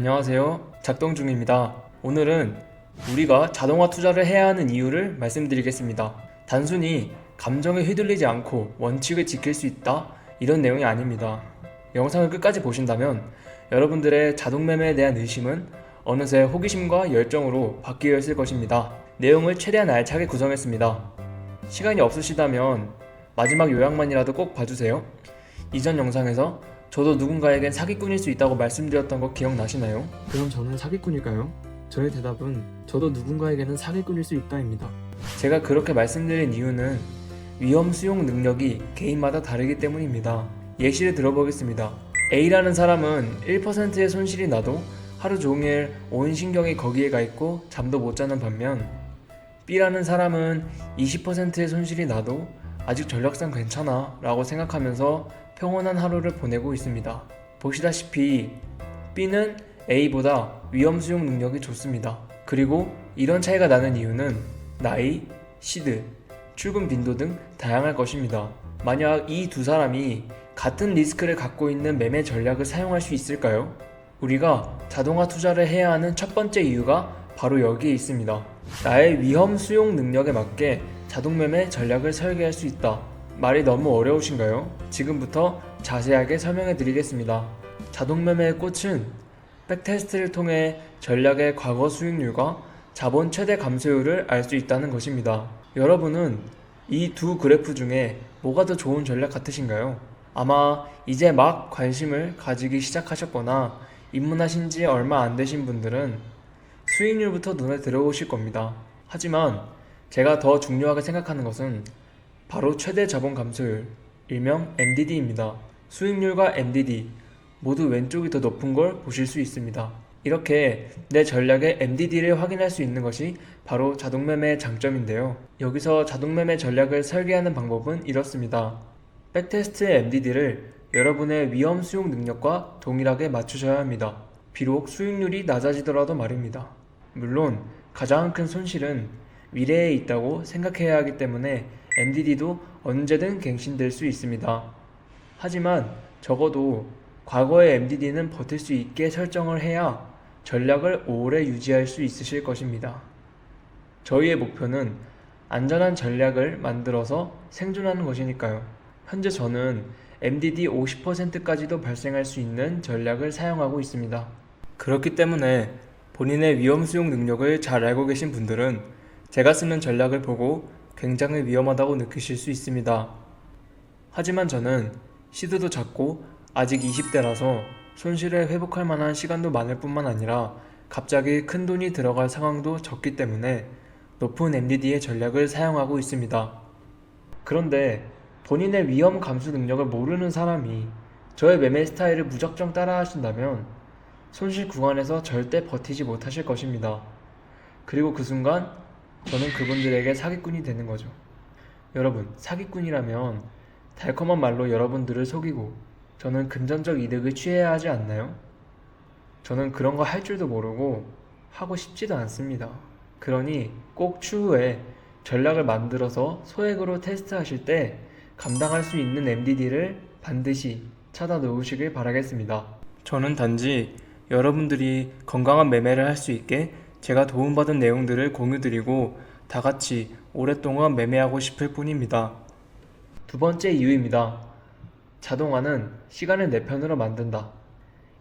안녕하세요. 작동 중입니다. 오늘은 우리가 자동화 투자를 해야 하는 이유를 말씀드리겠습니다. 단순히 감정에 휘둘리지 않고 원칙을 지킬 수 있다, 이런 내용이 아닙니다. 영상을 끝까지 보신다면 여러분들의 자동 매매에 대한 의심은 어느새 호기심과 열정으로 바뀌어 있을 것입니다. 내용을 최대한 알차게 구성했습니다. 시간이 없으시다면 마지막 요약만이라도 꼭 봐주세요. 이전 영상에서 저도 누군가에겐 사기꾼일 수 있다고 말씀드렸던 거 기억나시나요? 그럼 저는 사기꾼일까요? 저의 대답은 저도 누군가에게는 사기꾼일 수 있다입니다. 제가 그렇게 말씀드린 이유는 위험 수용 능력이 개인마다 다르기 때문입니다. 예시를 들어보겠습니다. A라는 사람은 1%의 손실이 나도 하루 종일 온 신경이 거기에 가 있고 잠도 못 자는 반면 B라는 사람은 20%의 손실이 나도 아직 전략상 괜찮아 라고 생각하면서 평온한 하루를 보내고 있습니다. 보시다시피 B는 A보다 위험 수용 능력이 좋습니다. 그리고 이런 차이가 나는 이유는 나이, 시드, 출금 빈도 등 다양할 것입니다. 만약 이 두 사람이 같은 리스크를 갖고 있는 매매 전략을 사용할 수 있을까요? 우리가 자동화 투자를 해야 하는 첫 번째 이유가 바로 여기에 있습니다. 나의 위험 수용 능력에 맞게 자동 매매 전략을 설계할 수 있다. 말이 너무 어려우신가요? 지금부터 자세하게 설명해 드리겠습니다. 자동 매매의 꽃은 백테스트를 통해 전략의 과거 수익률과 자본 최대 감소율을 알 수 있다는 것입니다. 여러분은 이 두 그래프 중에 뭐가 더 좋은 전략 같으신가요? 아마 이제 막 관심을 가지기 시작하셨거나 입문하신 지 얼마 안 되신 분들은 수익률부터 눈에 들어오실 겁니다. 하지만 제가 더 중요하게 생각하는 것은 바로 최대 자본 감소율, 일명 MDD입니다. 수익률과 MDD 모두 왼쪽이 더 높은 걸 보실 수 있습니다. 이렇게 내 전략의 MDD를 확인할 수 있는 것이 바로 자동매매의 장점인데요. 여기서 자동매매 전략을 설계하는 방법은 이렇습니다. 백테스트의 MDD를 여러분의 위험 수용 능력과 동일하게 맞추셔야 합니다. 비록 수익률이 낮아지더라도 말입니다. 물론 가장 큰 손실은 미래에 있다고 생각해야 하기 때문에 MDD도 언제든 갱신될 수 있습니다. 하지만 적어도 과거의 MDD는 버틸 수 있게 설정을 해야 전략을 오래 유지할 수 있으실 것입니다. 저희의 목표는 안전한 전략을 만들어서 생존하는 것이니까요. 현재 저는 MDD 50%까지도 발생할 수 있는 전략을 사용하고 있습니다. 그렇기 때문에 본인의 위험 수용 능력을 잘 알고 계신 분들은 제가 쓰는 전략을 보고 굉장히 위험하다고 느끼실 수 있습니다. 하지만 저는 시드도 작고 아직 20대라서 손실을 회복할 만한 시간도 많을 뿐만 아니라 갑자기 큰 돈이 들어갈 상황도 적기 때문에 높은 MDD의 전략을 사용하고 있습니다. 그런데 본인의 위험 감수 능력을 모르는 사람이 저의 매매 스타일을 무작정 따라 하신다면 손실 구간에서 절대 버티지 못하실 것입니다. 그리고 그 순간 저는 그분들에게 사기꾼이 되는 거죠. 여러분, 사기꾼이라면 달콤한 말로 여러분들을 속이고 저는 금전적 이득을 취해야 하지 않나요? 저는 그런 거 할 줄도 모르고 하고 싶지도 않습니다. 그러니 꼭 추후에 전략을 만들어서 소액으로 테스트하실 때 감당할 수 있는 MDD를 반드시 찾아 놓으시길 바라겠습니다. 저는 단지 여러분들이 건강한 매매를 할 수 있게 제가 도움받은 내용들을 공유드리고 다 같이 오랫동안 매매하고 싶을 뿐입니다. 두 번째 이유입니다. 자동화는 시간을 내 편으로 만든다.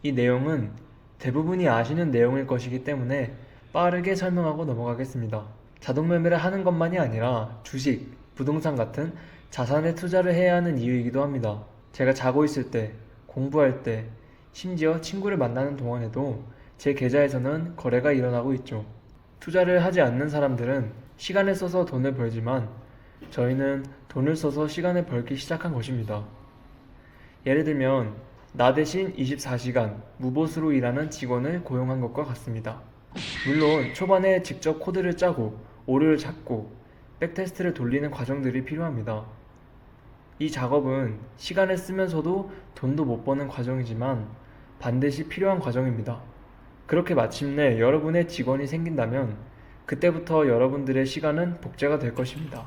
이 내용은 대부분이 아시는 내용일 것이기 때문에 빠르게 설명하고 넘어가겠습니다. 자동 매매를 하는 것만이 아니라 주식, 부동산 같은 자산에 투자를 해야 하는 이유이기도 합니다. 제가 자고 있을 때, 공부할 때, 심지어 친구를 만나는 동안에도 제 계좌에서는 거래가 일어나고 있죠. 투자를 하지 않는 사람들은 시간을 써서 돈을 벌지만 저희는 돈을 써서 시간을 벌기 시작한 것입니다. 예를 들면 나 대신 24시간 무보수로 일하는 직원을 고용한 것과 같습니다. 물론 초반에 직접 코드를 짜고 오류를 잡고 백테스트를 돌리는 과정들이 필요합니다. 이 작업은 시간을 쓰면서도 돈도 못 버는 과정이지만 반드시 필요한 과정입니다. 그렇게 마침내 여러분의 직원이 생긴다면 그때부터 여러분들의 시간은 복제가 될 것입니다.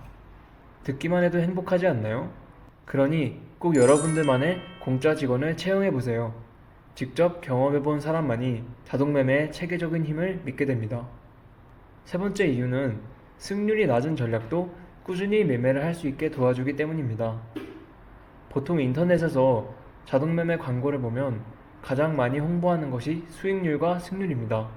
듣기만 해도 행복하지 않나요? 그러니 꼭 여러분들만의 공짜 직원을 채용해보세요. 직접 경험해본 사람만이 자동매매의 체계적인 힘을 믿게 됩니다. 세 번째 이유는 승률이 낮은 전략도 꾸준히 매매를 할 수 있게 도와주기 때문입니다. 보통 인터넷에서 자동매매 광고를 보면 가장 많이 홍보하는 것이 수익률과 승률입니다.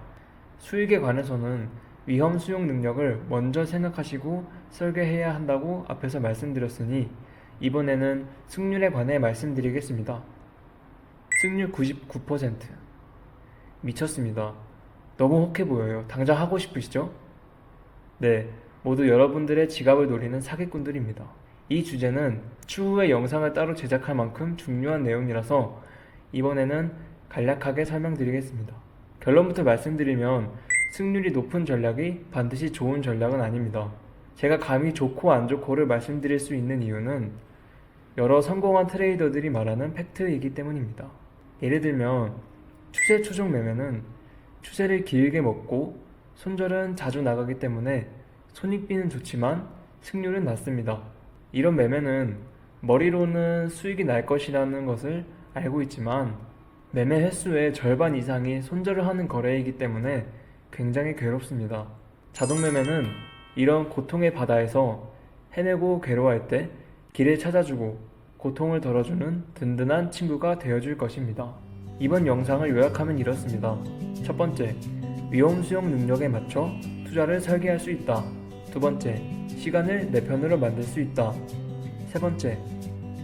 수익에 관해서는 위험 수용 능력을 먼저 생각하시고 설계해야 한다고 앞에서 말씀드렸으니 이번에는 승률에 관해 말씀드리겠습니다. 승률 99%. 미쳤습니다. 너무 혹해 보여요. 당장 하고 싶으시죠? 네, 모두 여러분들의 지갑을 노리는 사기꾼들입니다. 이 주제는 추후에 영상을 따로 제작할 만큼 중요한 내용이라서 이번에는 간략하게 설명드리겠습니다. 결론부터 말씀드리면 승률이 높은 전략이 반드시 좋은 전략은 아닙니다. 제가 감히 좋고 안 좋고를 말씀드릴 수 있는 이유는 여러 성공한 트레이더들이 말하는 팩트이기 때문입니다. 예를 들면 추세 추종 매매는 추세를 길게 먹고 손절은 자주 나가기 때문에 손익비는 좋지만 승률은 낮습니다. 이런 매매는 머리로는 수익이 날 것이라는 것을 알고 있지만 매매 횟수의 절반 이상이 손절을 하는 거래이기 때문에 굉장히 괴롭습니다. 자동매매는 이런 고통의 바다에서 헤매고 괴로워할 때 길을 찾아주고 고통을 덜어주는 든든한 친구가 되어줄 것입니다. 이번 영상을 요약하면 이렇습니다. 첫 번째, 위험 수용 능력에 맞춰 투자를 설계할 수 있다. 두 번째, 시간을 내 편으로 만들 수 있다. 세 번째,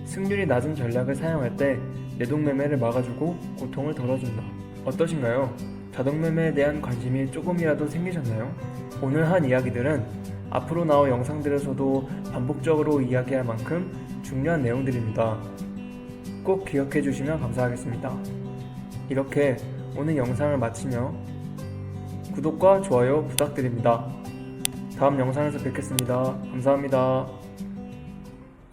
승률이 낮은 전략을 사용할 때 내동매매를 막아주고 고통을 덜어준다. 어떠신가요? 자동매매에 대한 관심이 조금이라도 생기셨나요? 오늘 한 이야기들은 앞으로 나올 영상들에서도 반복적으로 이야기할 만큼 중요한 내용들입니다. 꼭 기억해 주시면 감사하겠습니다. 이렇게 오늘 영상을 마치며 구독과 좋아요 부탁드립니다. 다음 영상에서 뵙겠습니다. 감사합니다.